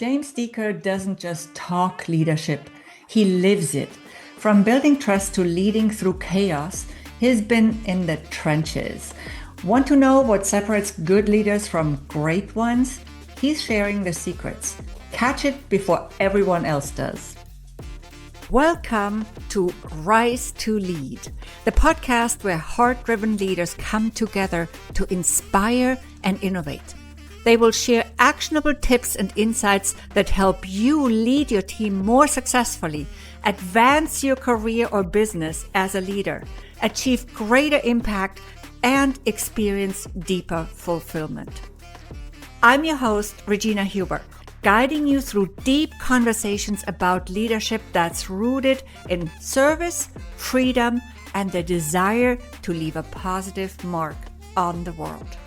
James Deaker doesn't just talk leadership, he lives it. From building trust to leading through chaos, he's been in the trenches. Want to know what separates good leaders from great ones? He's sharing the secrets. Catch it before everyone else does. Welcome to Rise to Lead, the podcast where heart-driven leaders come together to inspire and innovate. They will share actionable tips and insights that help you lead your team more successfully, advance your career or business as a leader, achieve greater impact, and experience deeper fulfillment. I'm your host, Regina Huber, guiding you through deep conversations about leadership that's rooted in service, freedom, and the desire to leave a positive mark on the world.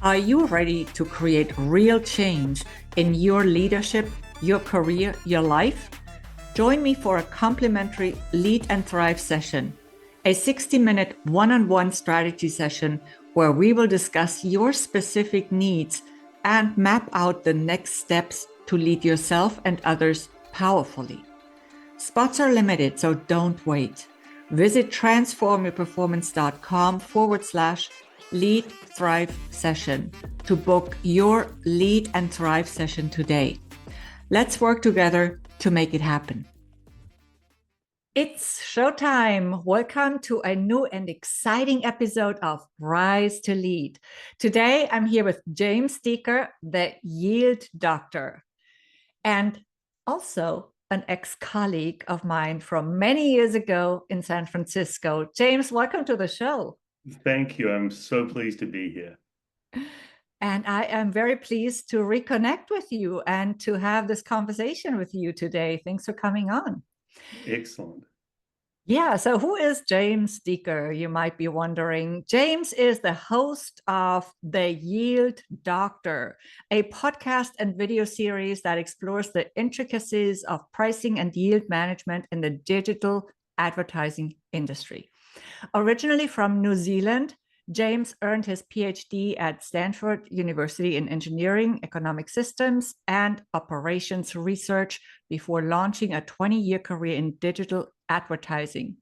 Are you ready to create real change in your leadership, your career, your life? Join me for a complimentary Lead and Thrive session, a 60-minute one-on-one strategy session where we will discuss your specific needs and map out the next steps to lead yourself and others powerfully. Spots are limited, so don't wait. Visit transformyourperformance.com/Lead Thrive session to book your Lead and Thrive session today. Let's work together to make it happen. It's showtime. Welcome to a new and exciting episode of Rise to Lead. Today, I'm here with James Deaker, the Yield Doctor, and also an ex-colleague of mine from many years ago in San Francisco. James, welcome to the show. Thank you. I'm so pleased to be here. And I am very pleased to reconnect with you and to have this conversation with you today. Thanks for coming on. Excellent. Yeah, so who is James Deaker? You might be wondering. James is the host of The Yield Doctor, a podcast and video series that explores the intricacies of pricing and yield management in the digital advertising industry. Originally from New Zealand, James earned his PhD at Stanford University in Engineering, Economic Systems, and Operations Research before launching a 20-year career in digital advertising.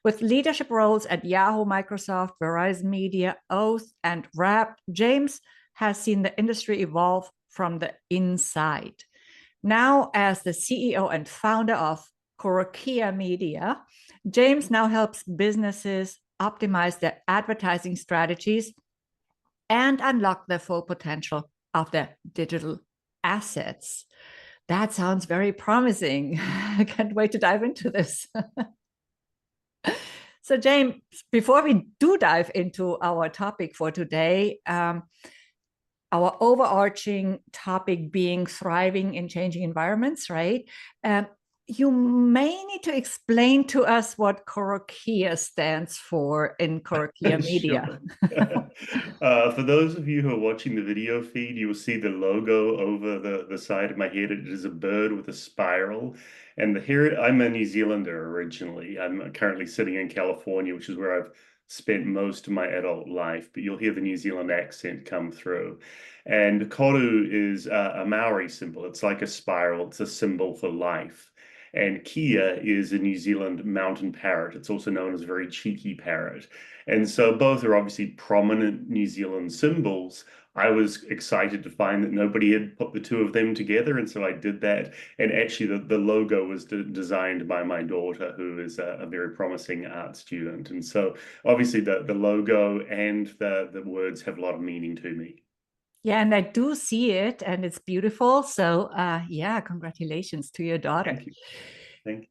With leadership roles at Yahoo, Microsoft, Verizon Media, Oath, and Wrap, James has seen the industry evolve from the inside. Now, as the CEO and founder of Korokia Media, James now helps businesses optimize their advertising strategies and unlock the full potential of their digital assets. That sounds very promising. I can't wait to dive into this. So, James, before we do dive into our topic for today, our overarching topic being thriving in changing environments, right? You may need to explain to us what Korokia stands for in Korokia Media. For those of you who are watching the video feed, you will see the logo over the side of my head. It is a bird with a spiral. And I'm a New Zealander originally. I'm currently sitting in California, which is where I've spent most of my adult life, but you'll hear the New Zealand accent come through. And koru is a Maori symbol. It's like a spiral. It's a symbol for life. And Kia is a New Zealand mountain parrot. It's also known as a very cheeky parrot. And so both are obviously prominent New Zealand symbols. I was excited to find that nobody had put the two of them together. And so I did that. And actually the logo was designed by my daughter, who is a very promising art student. And so obviously the logo and the words have a lot of meaning to me. Yeah, and I do see it, and it's beautiful. So, yeah, congratulations to your daughter. Thank you. Thank you.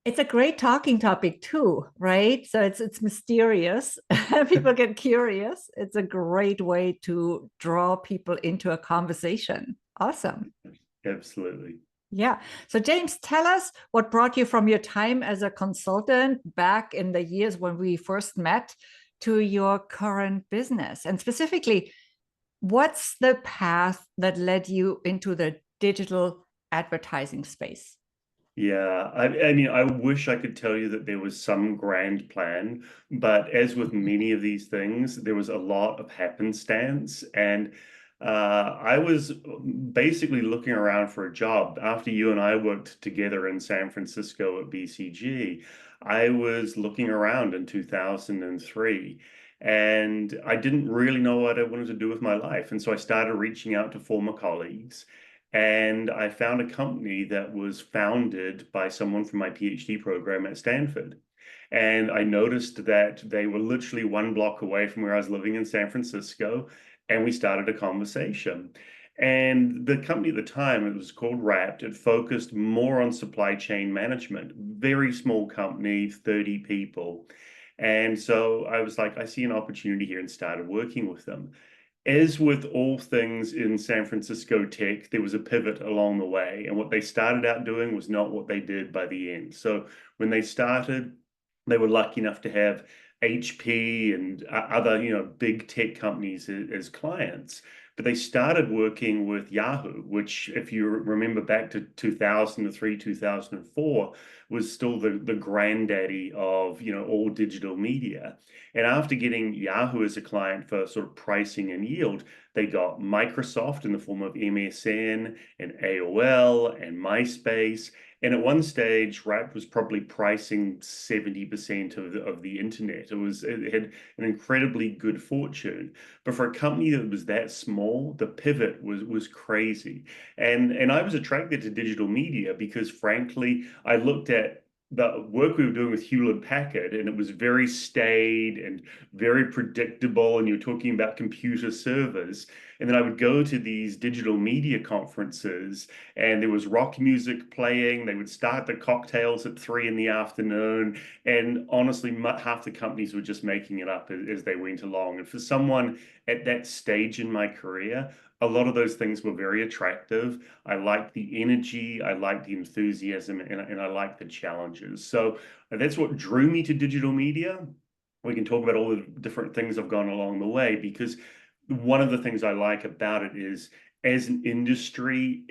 It's a great talking topic too, right? So it's mysterious. People get curious. It's a great way to draw people into a conversation. Awesome. Absolutely. Yeah. So, James, tell us what brought you from your time as a consultant back in the years when we first met to your current business, and specifically, what's the path that led you into the digital advertising space? Yeah, I mean, I wish I could tell you that there was some grand plan, but as with many of these things, there was a lot of happenstance. And I was basically looking around for a job. After you and I worked together in San Francisco at BCG, I was looking around in 2003 and I didn't really know what I wanted to do with my life. And so I started reaching out to former colleagues and I found a company that was founded by someone from my PhD program at Stanford. And I noticed that they were literally one block away from where I was living in San Francisco and we started a conversation. And the company at the time, it was called Wrapped. It focused more on supply chain management, very small company, 30 people. And so I was like, I see an opportunity here and started working with them. As with all things in San Francisco tech, there was a pivot along the way. And what they started out doing was not what they did by the end. So when they started, they were lucky enough to have HP and other, big tech companies as clients. But they started working with Yahoo, which, if you remember back to 2003, 2004, was still the granddaddy of, all digital media. And after getting Yahoo as a client for sort of pricing and yield, they got Microsoft in the form of MSN and AOL and MySpace. And at one stage, Wrap was probably pricing 70% of the internet. It had an incredibly good fortune. But for a company that was that small, the pivot was crazy. And I was attracted to digital media because frankly, I looked at the work we were doing with Hewlett Packard, and it was very staid and very predictable. And you're talking about computer servers. And then I would go to these digital media conferences, and there was rock music playing. They would start the cocktails at 3 in the afternoon. And honestly, half the companies were just making it up as they went along. And for someone at that stage in my career, a lot of those things were very attractive. I liked the energy, I liked the enthusiasm, and I liked the challenges. So that's what drew me to digital media. We can talk about all the different things I've gone along the way because one of the things I like about it is as an industry,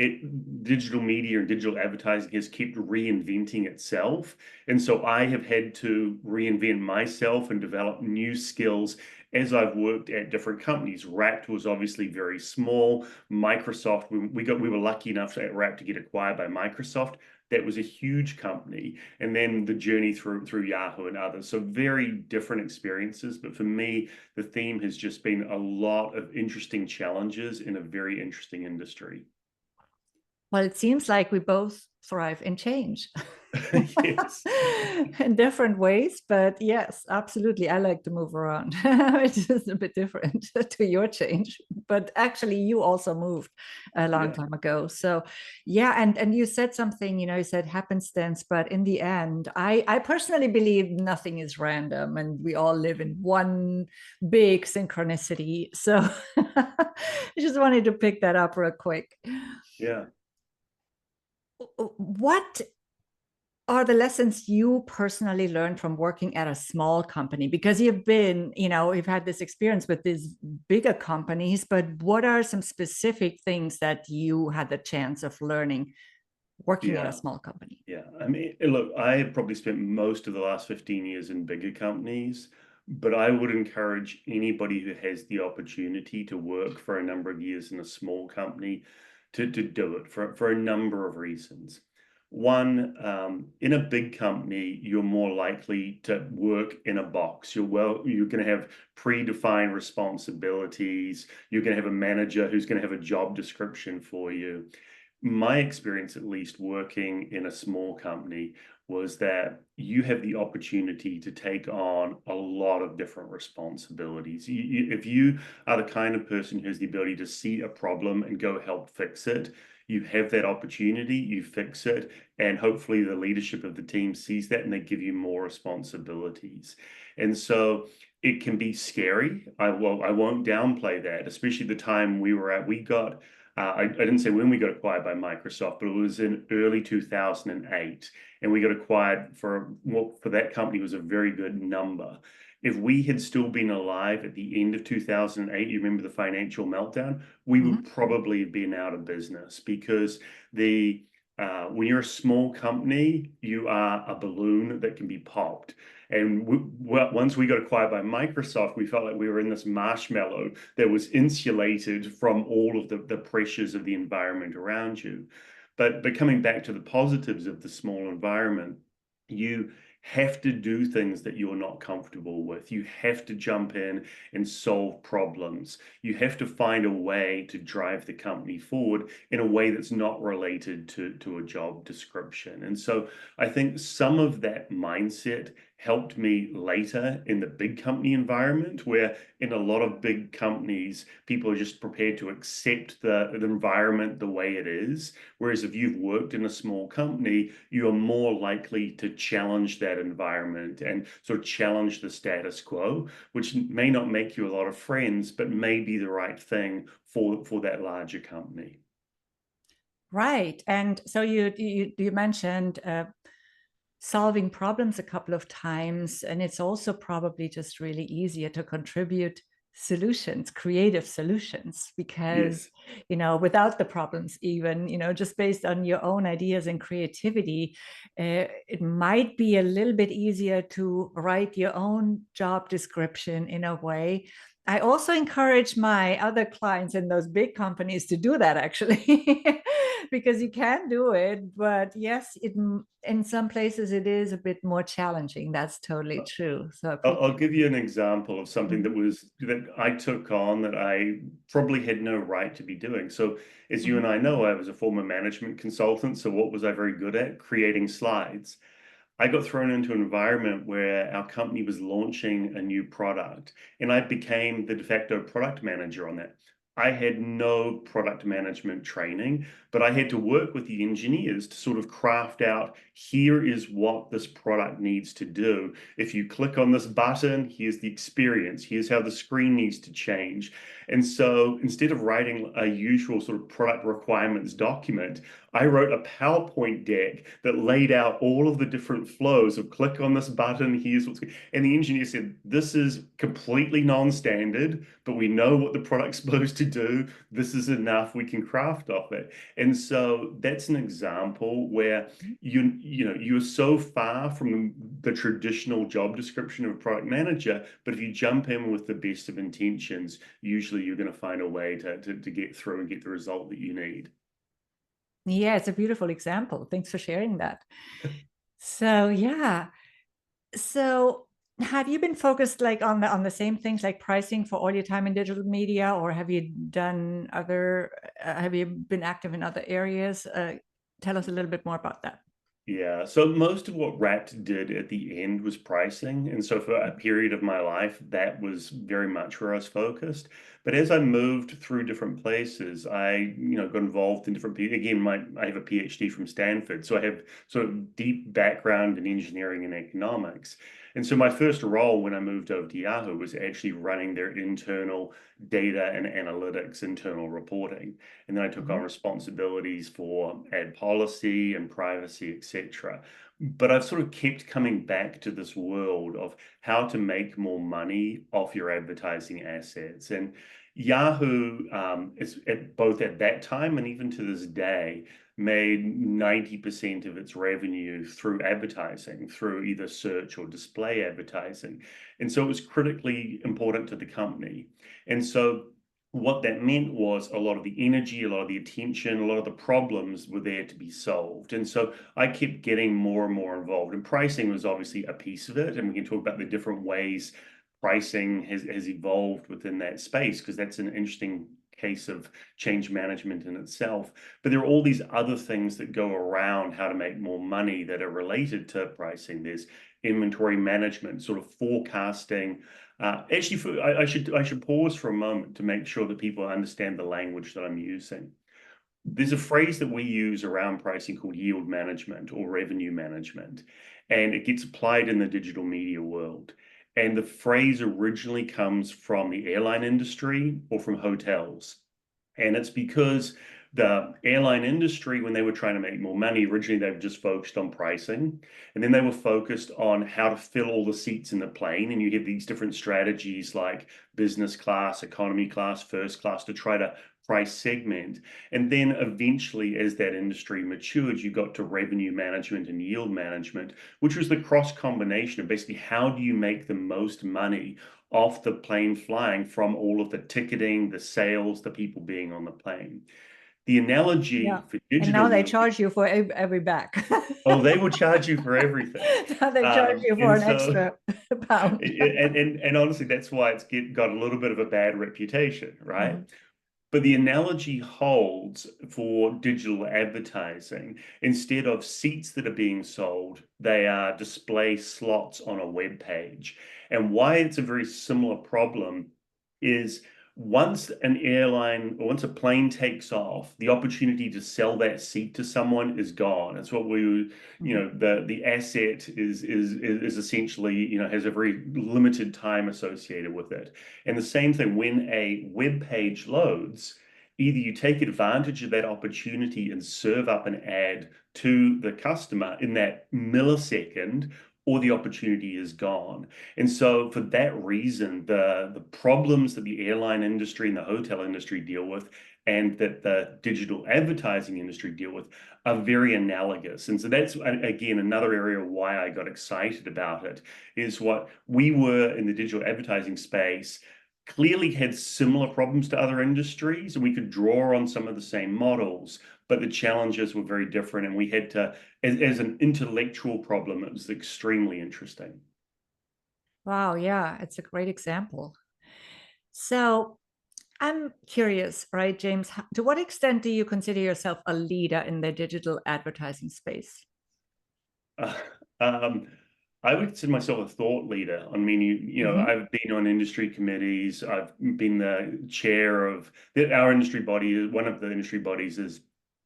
digital media and digital advertising has kept reinventing itself. And so I have had to reinvent myself and develop new skills as I've worked at different companies. Wrapped was obviously very small. Microsoft, we were lucky enough at Wrapped to get acquired by Microsoft. That was a huge company. And then the journey through Yahoo and others. So very different experiences. But for me, the theme has just been a lot of interesting challenges in a very interesting industry. Well, it seems like we both thrive in change. Yes. In different ways, but yes, absolutely. I like to move around, which is a bit different to your change. But actually, you also moved a long Yeah. time ago. So, yeah, and you said something. You said happenstance, but in the end, I personally believe nothing is random, and we all live in one big synchronicity. So, I just wanted to pick that up real quick. Yeah. What are the lessons you personally learned from working at a small company? Because you've had this experience with these bigger companies, but what are some specific things that you had the chance of learning working at a Yeah. small company? Yeah. I mean, look, I have probably spent most of the last 15 years in bigger companies, but I would encourage anybody who has the opportunity to work for a number of years in a small company to do it for a number of reasons. One, in a big company, you're more likely to work in a box. You're going to have predefined responsibilities. You're going to have a manager who's going to have a job description for you. My experience, at least working in a small company, was that you have the opportunity to take on a lot of different responsibilities. If you are the kind of person who has the ability to see a problem and go help fix it, you have that opportunity, you fix it, and hopefully the leadership of the team sees that and they give you more responsibilities. And so it can be scary. I won't downplay that, especially the time we were at. I didn't say when we got acquired by Microsoft, but it was in early 2008. And we got acquired for that company was a very good number. If we had still been alive at the end of 2008, you remember the financial meltdown, we would Mhm. probably have been out of business because the When you're a small company, you are a balloon that can be popped. And once we got acquired by Microsoft, we felt like we were in this marshmallow that was insulated from all of the pressures of the environment around you. But coming back to the positives of the small environment, you have to do things that you're not comfortable with. You have to jump in and solve problems. You have to find a way to drive the company forward in a way that's not related to a job description. And so I think some of that mindset helped me later in the big company environment, where in a lot of big companies, people are just prepared to accept the environment the way it is. Whereas if you've worked in a small company, you are more likely to challenge that environment and sort of challenge the status quo, which may not make you a lot of friends, but may be the right thing for that larger company. Right. And so you mentioned solving problems a couple of times, and it's also probably just really easier to contribute solutions, creative solutions, because Yes. without the problems, even just based on your own ideas and creativity, it might be a little bit easier to write your own job description in a way. I also encourage my other clients in those big companies to do that, actually, because you can do it. But yes, in some places it is a bit more challenging. That's totally true. So I I'll appreciate. give you an example of something Mhm, that I took on that I probably had no right to be doing. So, as you and mhm, I know, I was a former management consultant. So, what was I very good at? Creating slides. I got thrown into an environment where our company was launching a new product, and I became the de facto product manager on that. I had no product management training, but I had to work with the engineers to sort of craft out, here is what this product needs to do. If you click on this button, here's the experience, here's how the screen needs to change. And so instead of writing a usual sort of product requirements document, I wrote a PowerPoint deck that laid out all of the different flows of click on this button, here's what's, and the engineer said, this is completely non-standard, but we know what the product's supposed to do. This is enough, we can craft off it. And so that's an example where you're so far from the traditional job description of a product manager, but if you jump in with the best of intentions, usually you're going to find a way to get through and get the result that you need. yeah, it's a beautiful example. Thanks for sharing that. So yeah. So have you been focused like on the same things like pricing for all your time in digital media, or have you done other have you been active in other areas? Tell us a little bit more about that. Yeah, so most of what Wrapped did at the end was pricing. And so for a period of my life, that was very much where I was focused. But as I moved through different places, I got involved in different, again, I have a PhD from Stanford, so I have sort of deep background in engineering and economics. And so my first role when I moved over to Yahoo was actually running their internal data and analytics, internal reporting. And then I took on Mhm. responsibilities for ad policy and privacy, etc. But I've sort of kept coming back to this world of how to make more money off your advertising assets. And Yahoo is both at that time and even to this day made 90% of its revenue through advertising, through either search or display advertising. And so it was critically important to the company. And so what that meant was a lot of the energy, a lot of the attention, a lot of the problems were there to be solved. And so I kept getting more and more involved. And pricing was obviously a piece of it. And we can talk about the different ways pricing has evolved within that space, because that's an interesting case of change management in itself. But there are all these other things that go around how to make more money that are related to pricing. There's inventory management, sort of forecasting. Actually, I should pause for a moment to make sure that people understand the language that I'm using. There's a phrase that we use around pricing called yield management or revenue management, and it gets applied in the digital media world. And the phrase originally comes from the airline industry or from hotels. And it's because the airline industry, when they were trying to make more money, originally they were just focused on pricing. And then they were focused on how to fill all the seats in the plane. And you have these different strategies like business class, economy class, first class to try to price segment. And then eventually, as that industry matured, you got to revenue management and yield management, which was the cross combination of basically how do you make the most money off the plane flying from all of the ticketing, the sales, the people being on the plane. The Yeah. analogy for And digital now they media, charge you for every bag. oh, they will charge you for everything. Now they charge you for And an so, extra pound. and honestly, that's why got a little bit of a bad reputation, right? Mhm. But the analogy holds for digital advertising. Instead of seats that are being sold, they are display slots on a web page. And why it's a very similar problem is once an airline or once a plane takes off, the opportunity to sell that seat to someone is gone. It's what Mhm. the asset is essentially, has a very limited time associated with it. And the same thing when a web page loads, either you take advantage of that opportunity and serve up an ad to the customer in that millisecond, or the opportunity is gone. And so, for that reason, the problems that the airline industry and the hotel industry deal with, and that the digital advertising industry deal with, are very analogous. And so that's again another area why I got excited about it is what we were in the digital advertising space clearly had similar problems to other industries, and we could draw on some of the same models, but the challenges were very different, and we had to, as an intellectual problem, it was extremely interesting. Wow, yeah, it's a great example. So I'm curious, right, James, to what extent do you consider yourself a leader in the digital advertising space? Uh, um, I would consider myself a thought leader. I mean, Hmm. I've been on industry committees. I've been the chair of our industry body. One of the industry bodies is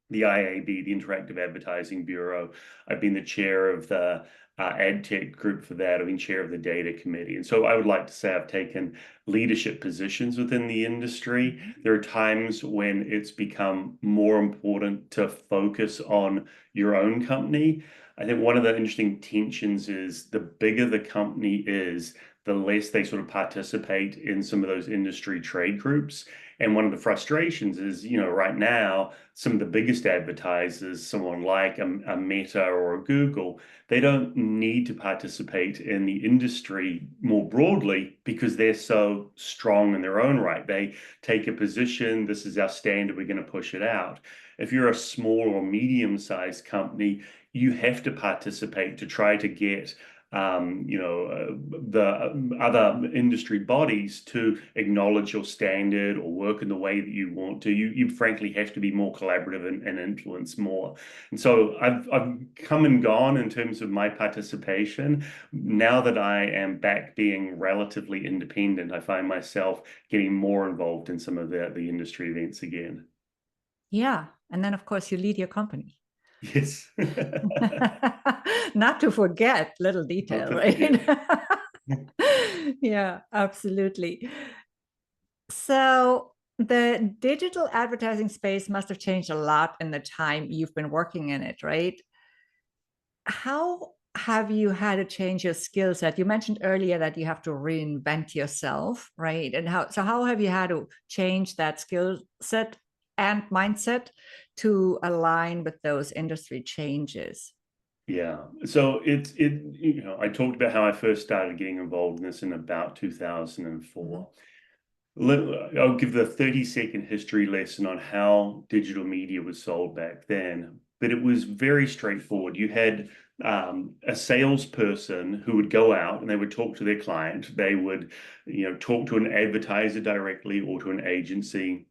the IAB, the Interactive Advertising Bureau. I've been the chair of the ad tech group for that. I've been chair of the data committee. And so I would like to say I've taken leadership positions within the industry. There are times when it's become more important to focus on your own company. I think one of the interesting tensions is the bigger the company is, the less they sort of participate in some of those industry trade groups. And one of the frustrations is, right now, some of the biggest advertisers, someone like a Meta or a Google, they don't need to participate in the industry more broadly because they're so strong in their own right. They take a position, this is our standard, we're going to push it out. If you're a small or medium-sized company, you have to participate to try to get the other industry bodies to acknowledge your standard or work in the way that you want to. You frankly have to be more collaborative and influence more. And so I've come and gone in terms of my participation. Now that I am back being relatively independent, I find myself getting more involved in some of the industry events again. Yeah. And then, of course, you lead your company. Yes. Not to forget little Not detail, to right? forget. Yeah, absolutely. So the digital advertising space must have changed a lot in the time you've been working in it, right? How have you had to change your skill set? You mentioned earlier that you have to reinvent yourself, right? And how have you had to change that skill set and mindset to align with those industry changes? Yeah. So I talked about how I first started getting involved in this in about 2004. Mhm. I'll give the 30-second history lesson on how digital media was sold back then, but it was very straightforward. You had a salesperson who would go out and they would talk to their client. They would, talk to an advertiser directly or to an agency.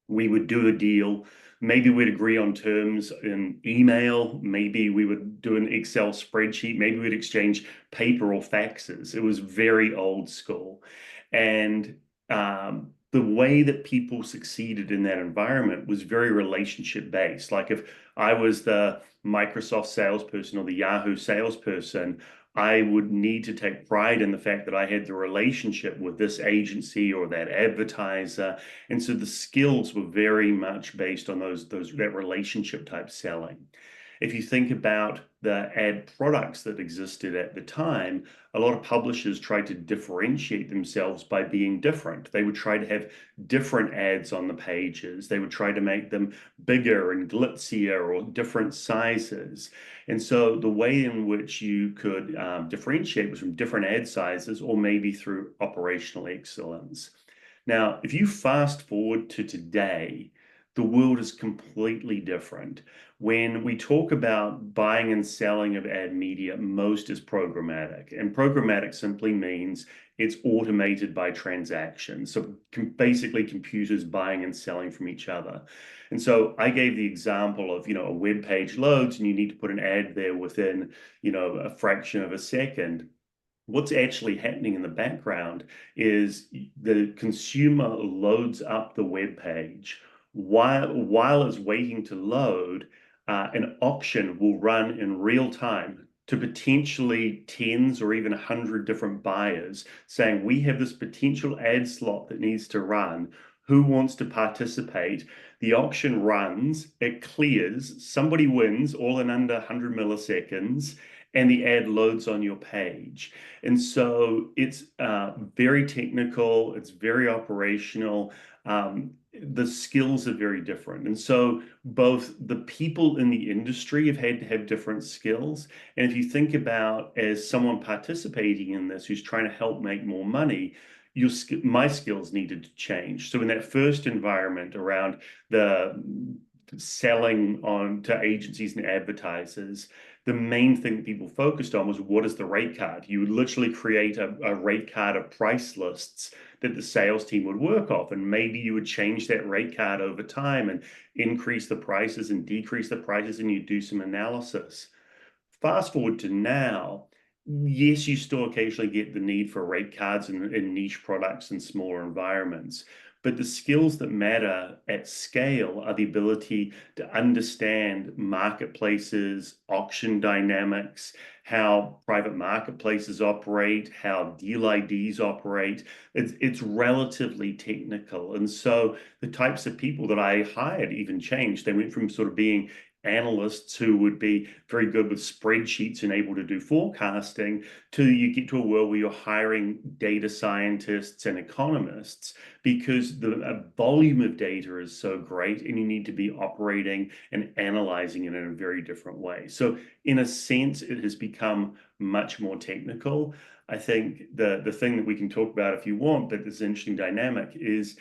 We would do a deal. Maybe we'd agree on terms in email. Maybe we would do an Excel spreadsheet. Maybe we'd exchange paper or faxes. It was very old school. And the way that people succeeded in that environment was very relationship based. Like if I was the Microsoft salesperson or the Yahoo salesperson, I would need to take pride in the fact that I had the relationship with this agency or that advertiser. And so the skills were very much based on that relationship type selling. If you think about the ad products that existed at the time, a lot of publishers tried to differentiate themselves by being different. They would try to have different ads on the pages. They would try to make them bigger and glitzier or different sizes. And so the way in which you could differentiate was from different ad sizes or maybe through operational excellence. Now, if you fast forward to today, the world is completely different. When we talk about buying and selling of ad media, most is programmatic. And programmatic simply means it's automated by transactions. So basically computers buying and selling from each other. And so I gave the example of, a web page loads and you need to put an ad there within, a fraction of a second. What's actually happening in the background is the consumer loads up the web page. While it's waiting to load, an auction will run in real time to potentially tens or even 100 different buyers saying, we have this potential ad slot that needs to run. Who wants to participate? The auction runs, it clears, somebody wins all in under 100 milliseconds, and the ad loads on your page. And so it's very technical, it's very operational. The skills are very different. And so both the people in the industry have had to have different skills. And if you think about as someone participating in this who's trying to help make more money, my skills needed to change. So in that first environment around the selling on to agencies and advertisers, the main thing that people focused on was what is the rate card? You would literally create a rate card of price lists that the sales team would work off. And maybe you would change that rate card over time and increase the prices and decrease the prices, and you do some analysis. Fast forward to now, yes, you still occasionally get the need for rate cards in niche products and smaller environments. But the skills that matter at scale are the ability to understand marketplaces, auction dynamics, how private marketplaces operate, how deal IDs operate. It's relatively technical. And so the types of people that I hired even changed. They went from sort of being analysts who would be very good with spreadsheets and able to do forecasting, till you get to a world where you're hiring data scientists and economists, because the volume of data is so great and you need to be operating and analyzing it in a very different way. So in a sense, it has become much more technical. I think the thing that we can talk about if you want, but this interesting dynamic is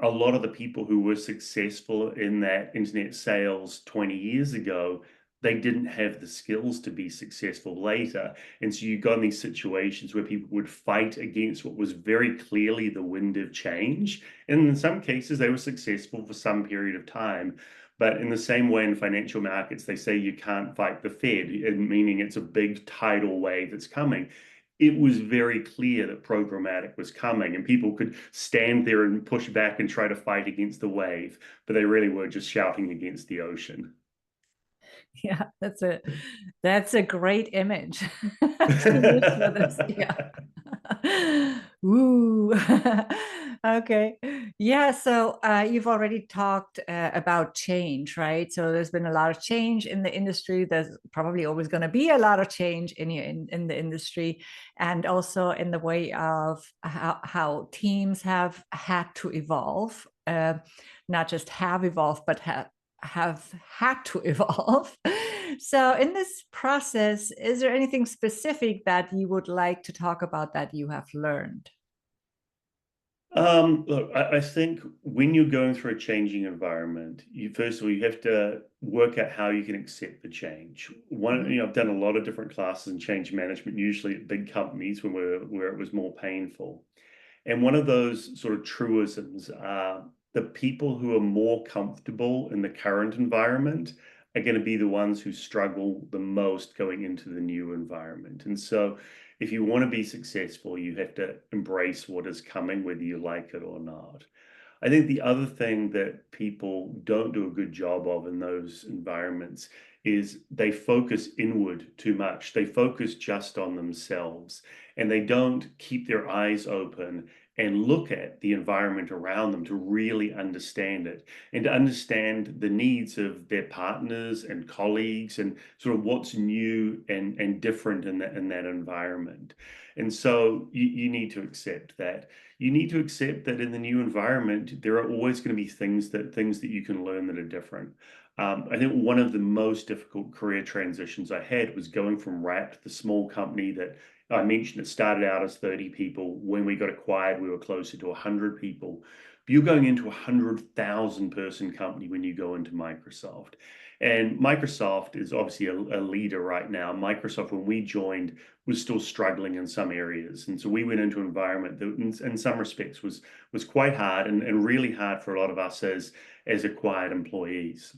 a lot of the people who were successful in that internet sales 20 years ago, they didn't have the skills to be successful later. And so you got in these situations where people would fight against what was very clearly the wind of change. And in some cases, they were successful for some period of time. But in the same way in financial markets, they say you can't fight the Fed, meaning it's a big tidal wave that's coming. It was very clear that programmatic was coming, and people could stand there and push back and try to fight against the wave, but they really were just shouting against the ocean. Yeah, that's a great image to use for this. Yeah. Ooh. Okay. Yeah. So you've already talked about change, right? So there's been a lot of change in the industry. There's probably always going to be a lot of change in the industry, and also in the way of how teams have had to evolve, not just have evolved, but have had to evolve. So in this process, is there anything specific that you would like to talk about that you have learned? Look, I think when you're going through a changing environment, first of all, you have to work out how you can accept the change. I've done a lot of different classes in change management, usually at big companies where it was more painful. And one of those sort of truisms are the people who are more comfortable in the current environment are going to be the ones who struggle the most going into the new environment. And so if you want to be successful, you have to embrace what is coming, whether you like it or not. I think the other thing that people don't do a good job of in those environments is they focus inward too much. They focus just on themselves, and they don't keep their eyes open and look at the environment around them to really understand it and to understand the needs of their partners and colleagues and sort of what's new and different in that environment. And so you need to accept that. You need to accept that in the new environment, there are always going to be things that you can learn that are different. I think one of the most difficult career transitions I had was going from RAP, the small company that I mentioned. It started out as 30 people. When we got acquired, we were closer to 100 people. But you're going into a 100,000 person company when you go into Microsoft. And Microsoft is obviously a leader right now. Microsoft, when we joined, was still struggling in some areas. And so we went into an environment that in some respects was quite hard and really hard for a lot of us as acquired employees.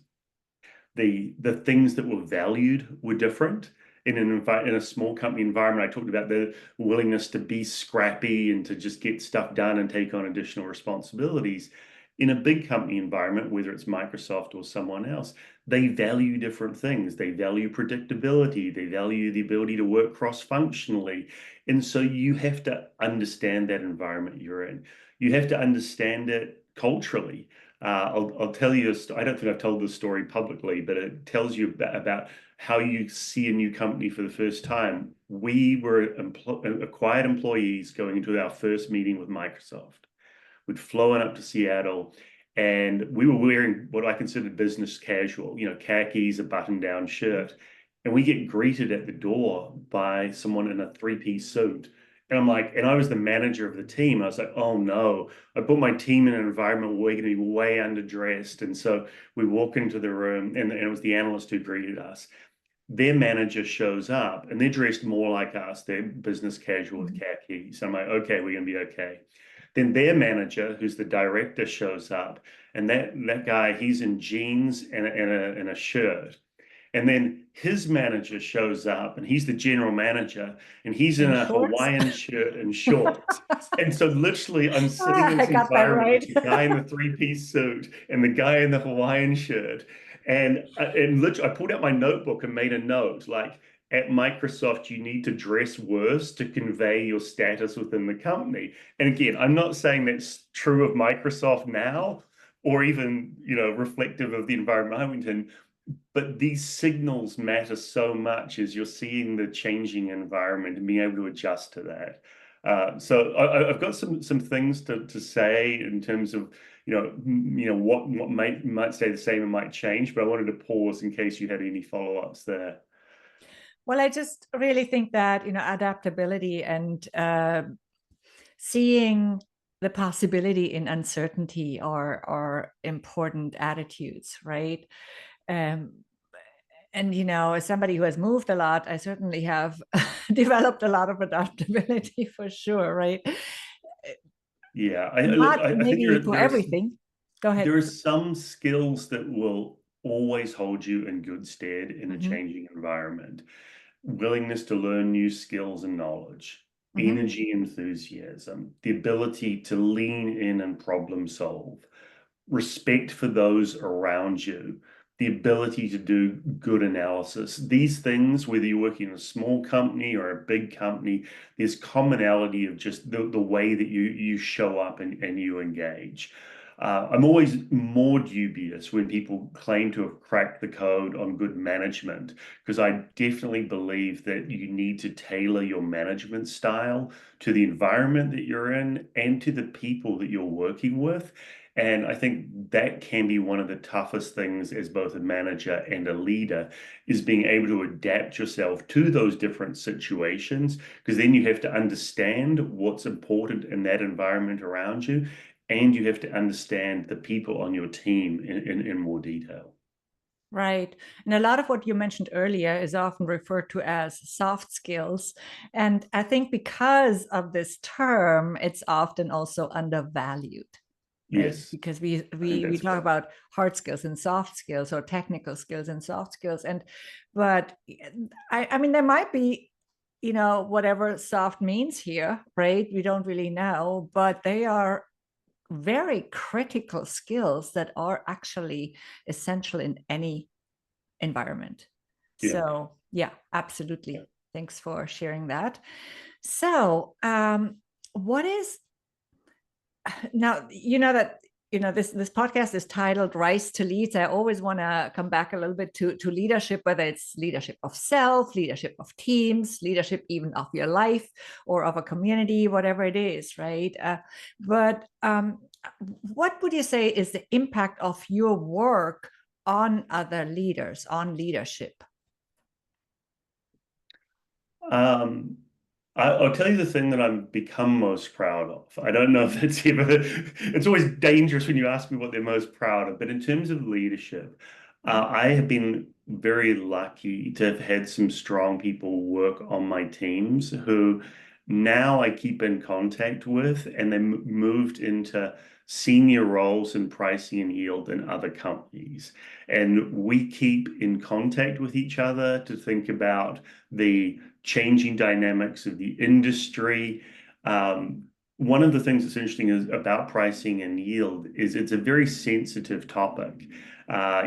The things that were valued were different. In a small company environment, I talked about the willingness to be scrappy and to just get stuff done and take on additional responsibilities. In a big company environment, whether it's Microsoft or someone else, they value different things. They value predictability. They value the ability to work cross-functionally. And so you have to understand that environment you're in. You have to understand it culturally. I'll tell you, I don't think I've told this story publicly, but it tells you about how you see a new company for the first time. We were acquired employees going into our first meeting with Microsoft. We'd flown up to Seattle and we were wearing what I considered business casual, khakis, a button-down shirt. And we get greeted at the door by someone in a three-piece suit. And I'm like, and I was the manager of the team. I was like, oh no, I put my team in an environment where we're going to be way underdressed. And so we walk into the room, and it was the analyst who greeted us. Their manager shows up, and they're dressed more like us. They're business casual with khakis. I'm like, okay, we're going to be okay. Then their manager, who's the director, shows up, and that guy, he's in jeans and a shirt. And then his manager shows up, and he's the general manager, and he's in In a shorts. Hawaiian shirt and shorts. And so literally, I'm sitting in I this got that environment right. with the guy in the three-piece suit and the guy in the Hawaiian shirt. And literally, I pulled out my notebook and made a note like, at Microsoft, you need to dress worse to convey your status within the company. And again, I'm not saying that's true of Microsoft now or even, reflective of the environment I went in, but these signals matter so much as you're seeing the changing environment and being able to adjust to that. So I've got some things to say in terms of what might stay the same and might change, but I wanted to pause in case you had any follow-ups there. Well, I just really think that, adaptability and seeing the possibility in uncertainty are important attitudes, right? Um, and as somebody who has moved a lot, I certainly have developed a lot of adaptability for sure, right? Yeah, look, Not I think maybe for everything. Go ahead. there are some skills that will always hold you in good stead in a Mm-hmm. changing environment. Willingness to learn new skills and knowledge, Mm-hmm. energy, enthusiasm, the ability to lean in and problem solve, respect for those around you, the ability to do good analysis. These things, whether you're working in a small company or a big company, there's commonality of just the way that you show up and you engage. I'm always more dubious when people claim to have cracked the code on good management, because I definitely believe that you need to tailor your management style to the environment that you're in and to the people that you're working with. And I think that can be one of the toughest things as both a manager and a leader is being able to adapt yourself to those different situations, because then you have to understand what's important in that environment around you, and you have to understand the people on your team in more detail. Right. And a lot of what you mentioned earlier is often referred to as soft skills. And I think because of this term, it's often also undervalued, right? Yes, Because I think we that's talk fair. about hard skills and soft skills, or technical skills and soft skills. But I mean, there might be, whatever soft means here, right? We don't really know, but they are very critical skills that are actually essential in any environment. Yeah. So, yeah, Yeah. absolutely. Thanks for sharing that. So, what is Now, you know that this podcast is titled Rise to Lead. I always want to come back a little bit to leadership, whether it's leadership of self, leadership of teams, leadership even of your life or of a community, whatever it is, right? But what would you say is the impact of your work on other leaders, on leadership? Um, I'll tell you the thing that I'm become most proud of. I don't know if it's ever, it's always dangerous when you ask me what they're most proud of, but in terms of leadership, I have been very lucky to have had some strong people work on my teams who now I keep in contact with, and they moved into senior roles in pricing and yield in other companies. And we keep in contact with each other to think about the changing dynamics of the industry. One of the things that's interesting is about pricing and yield is it's a very sensitive topic.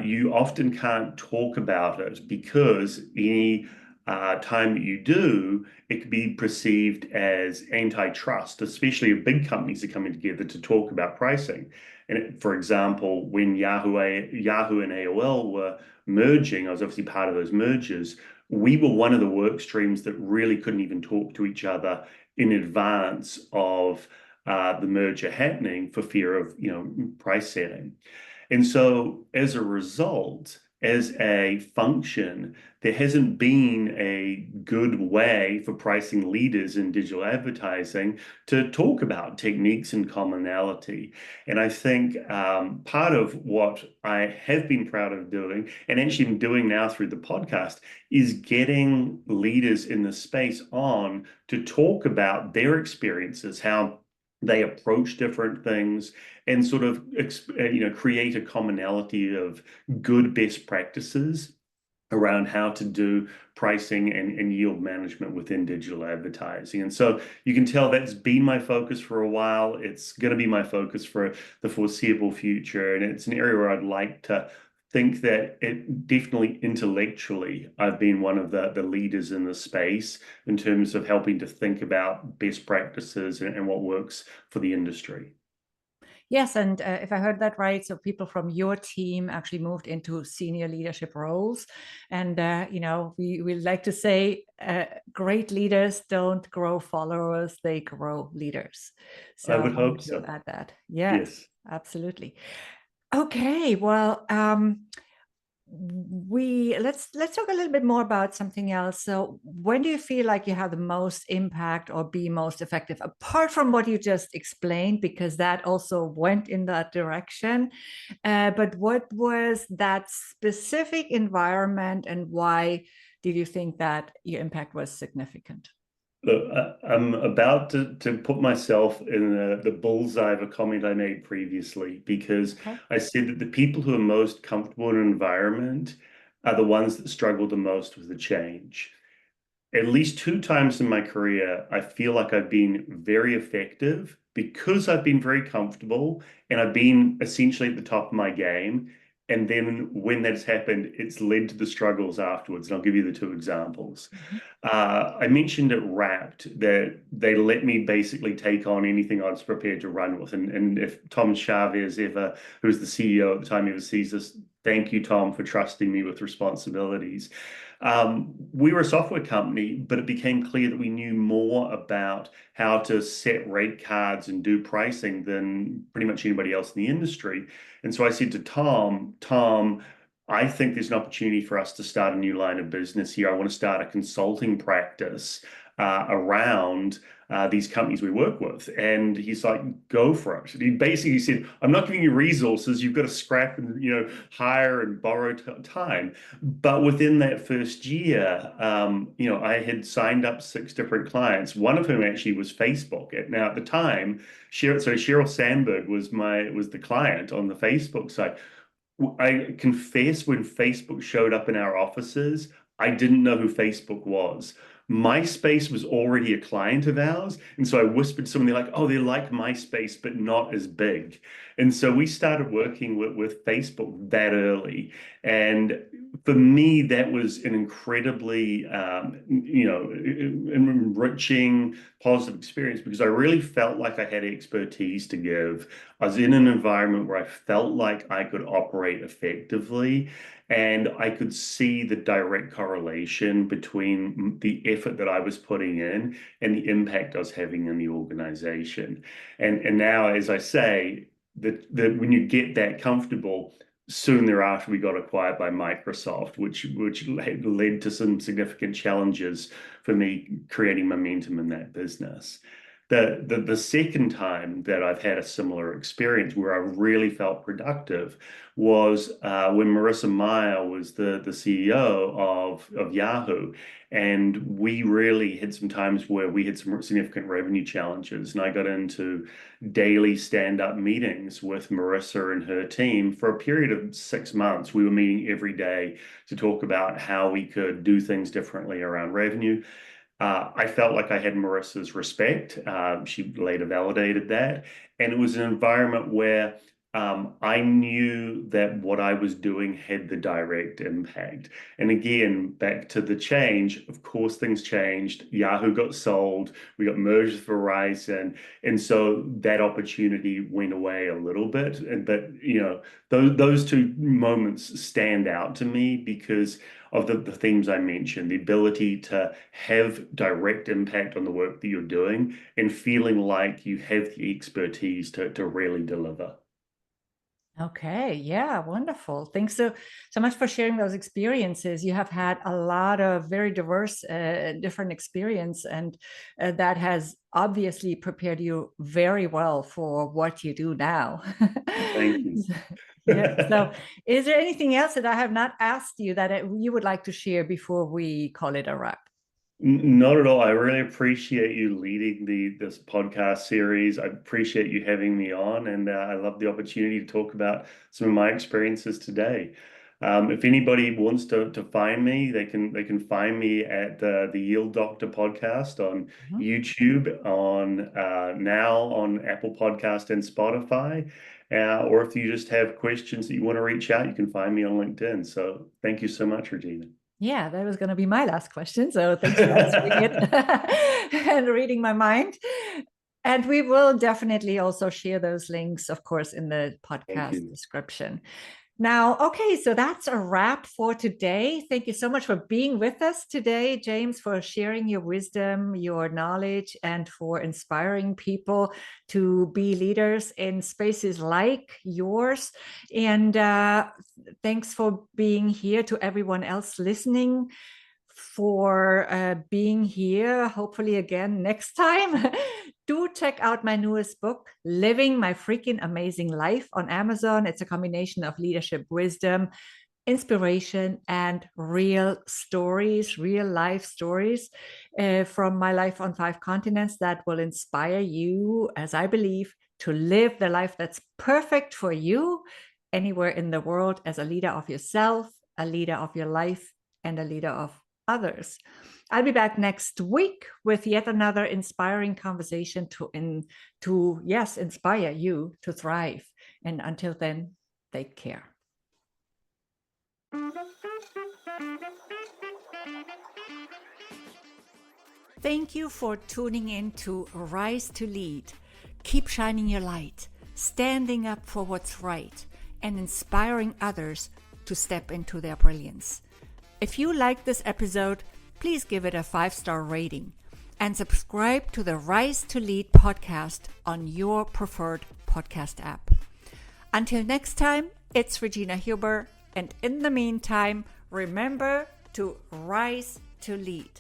You often can't talk about it because any time that you do, it could be perceived as antitrust, especially if big companies are coming together to talk about pricing. And for example, when Yahoo and AOL were merging, I was obviously part of those mergers. We were one of the work streams that really couldn't even talk to each other in advance of the merger happening for fear of, price setting. And so as a result, as a function, there hasn't been a good way for pricing leaders in digital advertising to talk about techniques and commonality. And I think part of what I have been proud of doing, and actually am doing now through the podcast, is getting leaders in the space on to talk about their experiences, how they approach different things, and sort of create a commonality of good best practices around how to do pricing and yield management within digital advertising. And so you can tell that's been my focus for a while. It's going to be my focus for the foreseeable future. And it's an area where I'd like to think that it definitely intellectually, I've been one of the leaders in the space in terms of helping to think about best practices and what works for the industry. Yes, and if I heard that right, so people from your team actually moved into senior leadership roles, and we like to say, great leaders don't grow followers; they grow leaders. So I I would wanted hope to so. add that. Yes, Yes. absolutely. Okay, well, we let's talk a little bit more about something else. So when do you feel like you have the most impact or be most effective, apart from what you just explained, because that also went in that direction, but what was that specific environment and why did you think that your impact was significant? Look, I'm about to put myself in the bullseye of a comment I made previously because Okay. I said that the people who are most comfortable in an environment are the ones that struggle the most with the change. At least two times in my career, I feel like I've been very effective because I've been very comfortable and I've been essentially at the top of my game. And then when that's happened, it's led to the struggles afterwards. And I'll give you the two examples. Mhm. I mentioned at Wrapped that they let me basically take on anything I was prepared to run with. And if Tom Chavez ever, who was the CEO at the time, ever sees this, thank you, Tom, for trusting me with responsibilities. We were a software company, but it became clear that we knew more about how to set rate cards and do pricing than pretty much anybody else in the industry. And so I said to Tom, I think there's an opportunity for us to start a new line of business here. I want to start a consulting practice around these companies we work with. And he's like, go for it. He basically said, I'm not giving you resources. You've got to scrap and, hire and borrow time. But within that first year, I had signed up six different clients, one of whom actually was Facebook. Now, at the time, Sheryl Sandberg was the client on the Facebook side. I confess when Facebook showed up in our offices, I didn't know who Facebook was. MySpace was already a client of ours. And so I whispered to someone, they're like, oh, they like MySpace, but not as big. And so we started working with Facebook that early. And for me, that was an incredibly, enriching, positive experience because I really felt like I had expertise to give. I was in an environment where I felt like I could operate effectively. And I could see the direct correlation between the effort that I was putting in and the impact I was having in the organization. And now, as I say, that when you get that comfortable, soon thereafter we got acquired by Microsoft, which led to some significant challenges for me creating momentum in that business. The second time that I've had a similar experience where I really felt productive was when Marissa Mayer was the CEO of Yahoo. And we really had some times where we had some significant revenue challenges. And I got into daily stand-up meetings with Marissa and her team for a period of 6 months. We were meeting every day to talk about how we could do things differently around revenue. I felt like I had Marissa's respect. She later validated that. And it was an environment where I knew that what I was doing had the direct impact. And again, back to the change, of course, things changed. Yahoo got sold, we got merged with Verizon. And so that opportunity went away a little bit. But, those two moments stand out to me because of the themes I mentioned, the ability to have direct impact on the work that you're doing and feeling like you have the expertise to really deliver. Okay, yeah, wonderful. Thanks so much for sharing those experiences. You have had a lot of very diverse, different experience, and that has obviously prepared you very well for what you do now. Thank you. Yeah. So, is there anything else that I have not asked you that you would like to share before we call it a wrap? Not at all. I really appreciate you leading this podcast series. I appreciate you having me on, and I love the opportunity to talk about some of my experiences today. If anybody wants to find me, they can find me at the Yield Doctor podcast on Mhm. YouTube, on now on Apple Podcast and Spotify. Or if you just have questions that you want to reach out, you can find me on LinkedIn. So thank you so much, Regina. Yeah, that was going to be my last question. So thanks for answering it and reading my mind. And we will definitely also share those links, of course, in the Thank podcast you. description. Now, okay, so that's a wrap for today. Thank you so much for being with us today, James, for sharing your wisdom, your knowledge, and for inspiring people to be leaders in spaces like yours. And thanks for being here to everyone else listening, for being here. Hopefully, again next time. Do check out my newest book, Living My Freaking Amazing Life, on Amazon. It's a combination of leadership wisdom, inspiration, and real stories, real life stories from my life on 5 continents that will inspire you, as I believe, to live the life that's perfect for you anywhere in the world as a leader of yourself, a leader of your life, and a leader of others. I'll be back next week with yet another inspiring conversation to yes, inspire you to thrive. And until then, take care. Thank you for tuning in to Rise to Lead. Keep shining your light, standing up for what's right, and inspiring others to step into their brilliance. If you like this episode, please give it a 5-star rating and subscribe to the Rise to Lead podcast on your preferred podcast app. Until next time, it's Regina Huber, and in the meantime, remember to rise to lead.